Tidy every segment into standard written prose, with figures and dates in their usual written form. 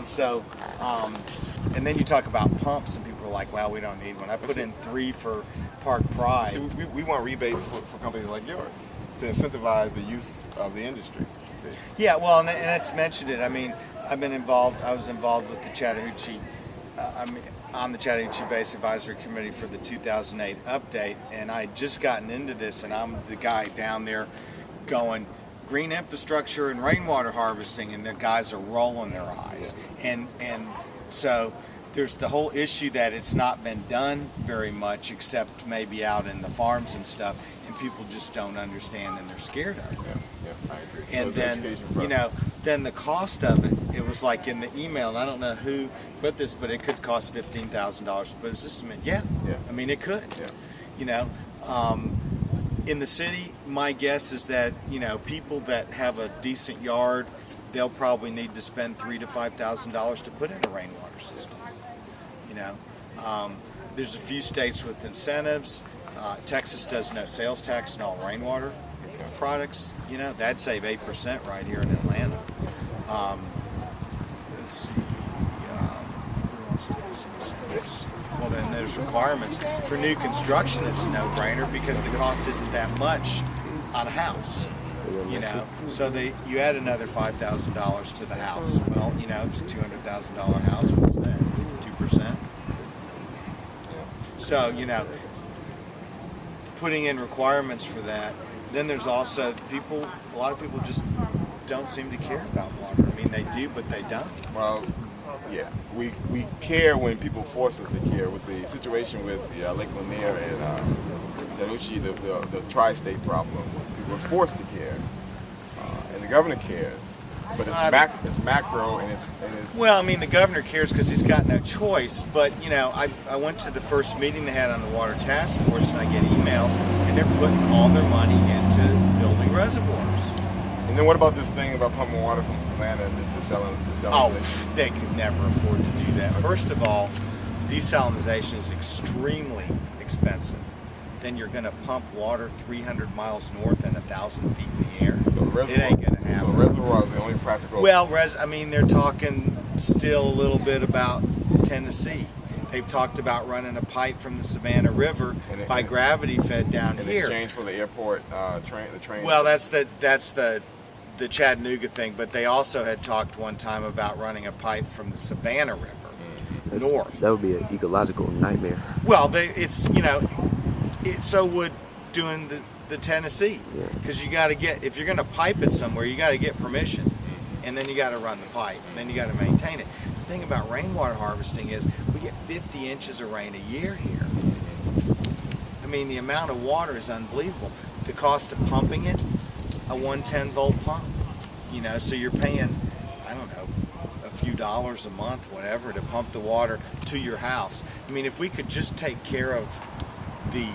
So, and then you talk about pumps, and people are like, "Well, we don't need one." I put in 3 for Park Pride. See, we want rebates for companies like yours to incentivize the use of the industry. See? Yeah, well, and it's mentioned it. I mean, I've been involved. I was involved with the Chattahoochee. I'm on the Chattahoochee Base Advisory Committee for the 2008 update, and I had just gotten into this, and I'm the guy down there going green infrastructure and rainwater harvesting, and the guys are rolling their eyes. And so there's the whole issue that it's not been done very much, except maybe out in the farms and stuff, and people just don't understand, and they're scared of it. Yeah, I agree. And then, then the cost of it, it was like in the email, and I don't know who put this, but it could cost $15,000 to put a system in. Yeah. I mean, it could. Yeah. In the city, my guess is that, people that have a decent yard, they'll probably need to spend $3,000 to $5,000 to put in a rainwater system. There's a few states with incentives. Texas does no sales tax on all rainwater products. That'd save 8% right here in Atlanta. Let's see, who else does incentives? Well, then there's requirements. For new construction, it's a no-brainer because the cost isn't that much on a house. So you add another $5,000 to the house. Well, it's a $200,000 house. What's that? 2%. So putting in requirements for that. Then there's also a lot of people just don't seem to care about water. I mean, they do, but they don't. Well, yeah, we care when people force us to care. With the situation with the Lake Lanier and Chattahoochee, the tri-state problem, we're forced to care, and the governor cares. But it's macro, and it's. Well, I mean, the governor cares because he's got no choice. But I went to the first meeting they had on the water task force, and I get emails, and they're putting all their money into building reservoirs. And then what about this thing about pumping water from Savannah and desalination? Oh, they could never afford to do that. First of all, desalination is extremely expensive. Then you're going to pump water 300 miles north and 1,000 feet in the air. So it ain't going to happen. So the reservoir is the only practical. Well, they're talking still a little bit about Tennessee. They've talked about running a pipe from the Savannah River by gravity fed down here. In exchange for the airport train. Well, that's the Chattanooga thing, but they also had talked one time about running a pipe from the Savannah River north. That would be an ecological nightmare. Well, so would doing the Tennessee, because you got to get, if you're going to pipe it somewhere, you got to get permission, and then you got to run the pipe, and then you got to maintain it. The thing about rainwater harvesting is we get 50 inches of rain a year here. I mean, the amount of water is unbelievable. The cost of pumping it, a 110 volt pump, so you're paying, I don't know, a few dollars a month, whatever, to pump the water to your house. I mean, if we could just take care of the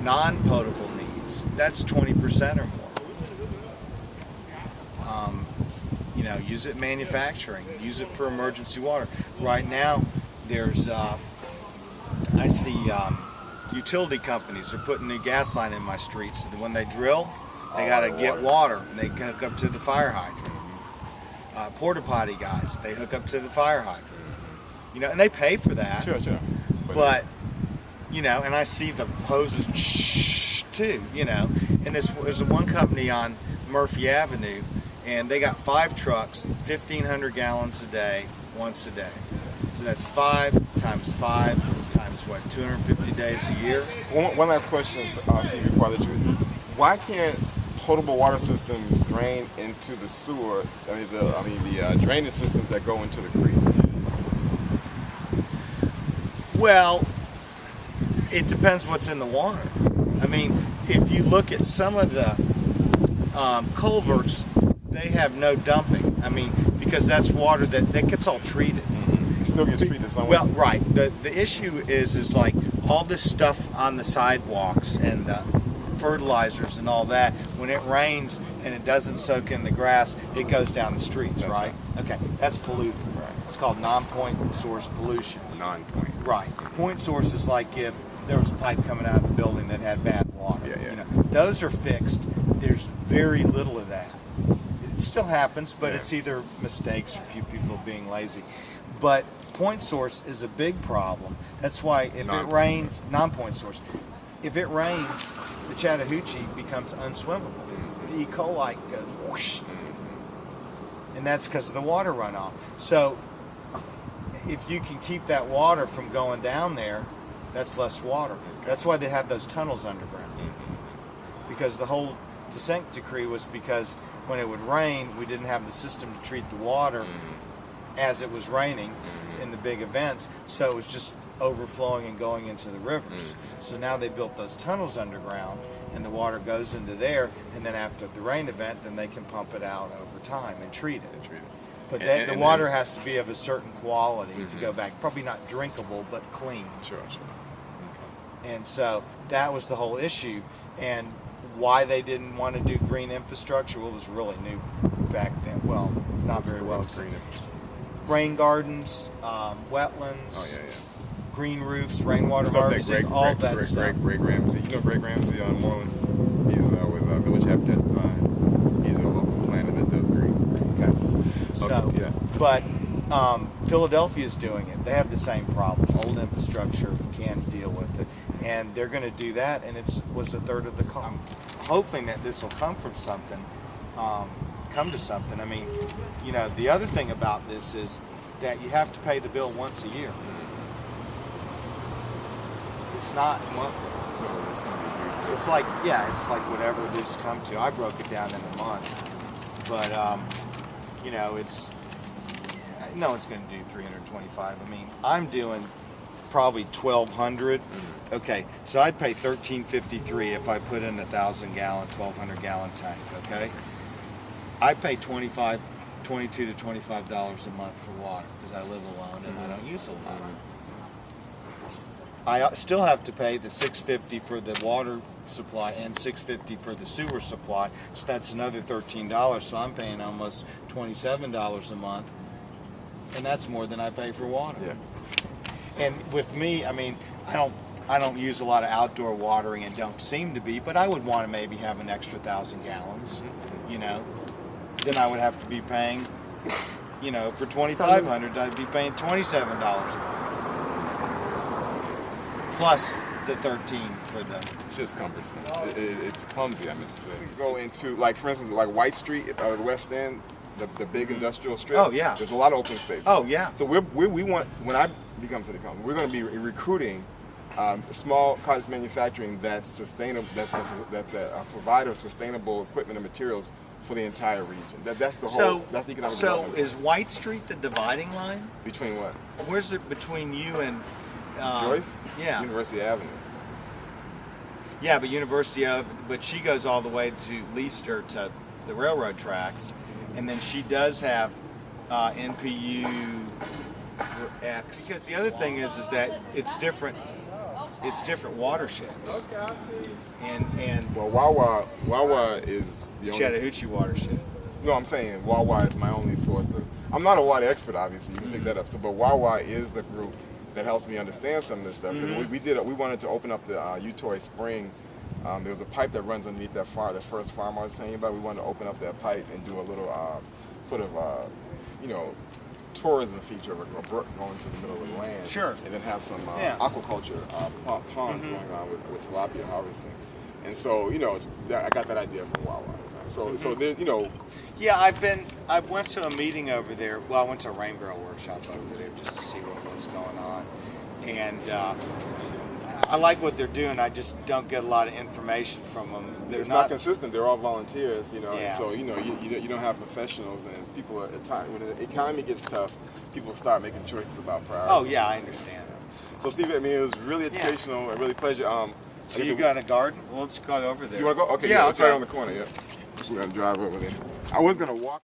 non-potable needs, that's 20% or more. Use it in manufacturing, use it for emergency water. Right now, there's, I see utility companies are putting new gas line in my street, so that when they drill, they got to get water, and they hook up to the fire hydrant. Porta potty guys, they hook up to the fire hydrant. And they pay for that. Sure. But and I see the hoses too. And there's one company on Murphy Avenue, and they got 5 trucks, 1,500 gallons a day, once a day. So that's 5 times 5 times what? 250 days a year. One last question, Steve, before I let you. Why can't potable water systems drain into the sewer? The drainage systems that go into the creek. Well, it depends what's in the water. I mean, if you look at some of the culverts, they have no dumping. I mean, because that's water that gets all treated. It still gets treated somewhere. Well, right. The issue is like all this stuff on the sidewalks and the fertilizers and all that. When it rains and it doesn't soak in the grass, it goes down the streets, right? Okay, that's polluted. Right. It's called non-point source pollution. Non-point. Right. Point source is like if there was a pipe coming out of the building that had bad water. Yeah. Those are fixed. There's very little of that. It still happens, but Yeah. it's either mistakes or people being lazy. But point source is a big problem. That's why if it Non-point rains, non-point source, if it rains, the Chattahoochee becomes unswimmable. The E. coli goes whoosh, and that's because of the water runoff. So if you can keep that water from going down there, that's less water. That's why they have those tunnels underground. Because the whole descent decree was because when it would rain, we didn't have the system to treat the water as it was raining in the big events, so it was just overflowing and going into the rivers. So now they built those tunnels underground, and the water goes into there, and then after the rain event, then they can pump it out over time and treat it. But the water has to be of a certain quality to go back. Probably not drinkable, but clean. Sure. And so that was the whole issue. And why they didn't want to do green infrastructure, well, it was really new back then. Well, not very well. Rain gardens, wetlands, green roofs, rainwater harvesting, all that stuff. Greg Ramsey, you know Greg Ramsey on Moreland? He's with Village Habitat Design. He's a local planner that does green. Okay. So, but Philadelphia's doing it. They have the same problem. Old infrastructure can't deal with it, and they're going to do that. And was a third of the cost. I'm hoping that this will come from something. Come to something. I mean, you know, the other thing about this is that you have to pay the bill once a year. It's not monthly. So it's going to be huge. It's like, it's like whatever this come to. I broke it down in a month, but you know, no one's going to do 325. I mean, I'm doing probably 1,200. Okay, so I'd pay $13.53 if I put in a 1,000-gallon, 1,200-gallon tank. Okay. I pay $22 to $25 a month for water because I live alone and I don't use a lot. I still have to pay the $6.50 for the water supply and $6.50 for the sewer supply, so that's another $13. So I'm paying almost $27 a month, and that's more than I pay for water. Yeah. And with me, I mean, I don't use a lot of outdoor watering and don't seem to be, but I would want to maybe have an extra 1,000 gallons, you know. Then I would have to be paying, you know, for 2,500, I'd be paying $27 plus the 13 for the. It's just cumbersome. It's clumsy. I mean, go into like, for instance, like White Street at the West End, the big industrial strip. Oh yeah. There's a lot of open space. Oh yeah. So we want, when I become city council, we're going to be recruiting small cottage manufacturing that's sustainable, that's a provider of sustainable equipment and materials for the entire region. That's the whole. That's the economic development. So is White Street the dividing line? Between what? Where's it between you and Joyce? Yeah. University Avenue. Yeah, but she goes all the way to Leicester to the railroad tracks, and then she does have NPU X. Because the other thing is that it's different. It's different watersheds. And Well, Wawa is the only Chattahoochee watershed. No, I'm saying Wawa is my only source of. I'm not a water expert, obviously. You can pick that up. So, but Wawa is the group that helps me understand some of this stuff. Because we wanted to open up the Utoy Spring. There's a pipe that runs underneath that first farm I was telling you about. We wanted to open up that pipe and do a little sort of tourism feature of a brook going through the middle of the land. Sure. And then have some aquaculture ponds going on with tilapia harvesting. And so, you know, I got that idea from Wawa. So there, you know. Yeah, I went to a meeting over there. Well, I went to a rain barrel workshop over there just to see what was going on. And I like what they're doing. I just don't get a lot of information from them. It's not consistent. They're all volunteers, you know. Yeah. And so, you know, you don't have professionals, and people at times when the economy gets tough, people start making choices about priorities. Oh yeah, I understand. So, Steve, I mean, it was really educational and really pleasure. So you got a garden? Well, let's go over there. You want to go? Okay, yeah, let's right on the corner. Yeah, we're gonna drive over there. I was gonna walk.